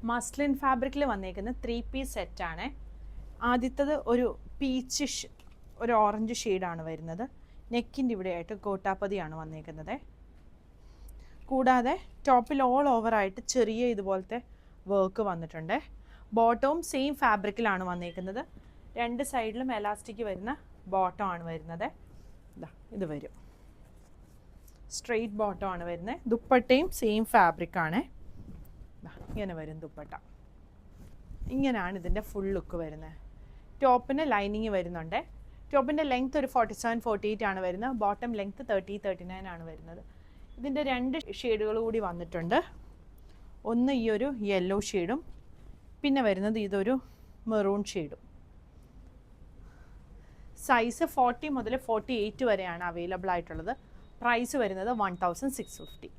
Muslin ഫാബ്രിക്കിൽ വന്നേക്കുന്ന 3-piece സെറ്റാണ്. ആദ്യത്തത് ഒരു പീച്ചിഷ് ഒരു ഓറഞ്ച് ഷെയ്ഡാണ് വരുന്നത്. നെക്കിൻ്റെ ഇവിടെയായിട്ട് കോട്ടാപ്പതിയാണ് വന്നേക്കുന്നത്. കൂടാതെ ടോപ്പിൽ ഓൾ ഓവറായിട്ട് ചെറിയ ഇതുപോലത്തെ വർക്ക് വന്നിട്ടുണ്ട്. ബോട്ടവും സെയിം ഫാബ്രിക്കിലാണ് വന്നേക്കുന്നത്. രണ്ട് സൈഡിലും എലാസ്റ്റിക് വരുന്ന ബോട്ടം ആണ് വരുന്നത്. ഇത് വരും, സ്ട്രെയിറ്റ് ബോട്ടം ആണ് വരുന്നത്. ദുപ്പട്ടയും സെയിം ഫാബ്രിക്കാണ്. ഇങ്ങനെ വരും ദുപ്പട്ട. ഇങ്ങനെയാണ് ഇതിൻ്റെ ഫുൾ ലുക്ക് വരുന്നത്. ടോപ്പിന് ലൈനിങ് വരുന്നുണ്ട്. ടോപ്പിൻ്റെ ലെങ്ത് ഒരു 47-48 ആണ് വരുന്നത്. ബോട്ടം ലെങ്ത് 30-39 ആണ് വരുന്നത്. ഇതിൻ്റെ രണ്ട് ഷെയ്ഡുകൾ കൂടി വന്നിട്ടുണ്ട്. ഒന്ന് ഈ ഒരു യെല്ലോ ഷെയ്ഡും പിന്നെ വരുന്നത് ഇതൊരു മെറൂൺ ഷെയ്ഡും. സൈസ് 40 മുതൽ 48 വരെയാണ് അവൈലബിൾ ആയിട്ടുള്ളത്. പ്രൈസ് വരുന്നത് 1650.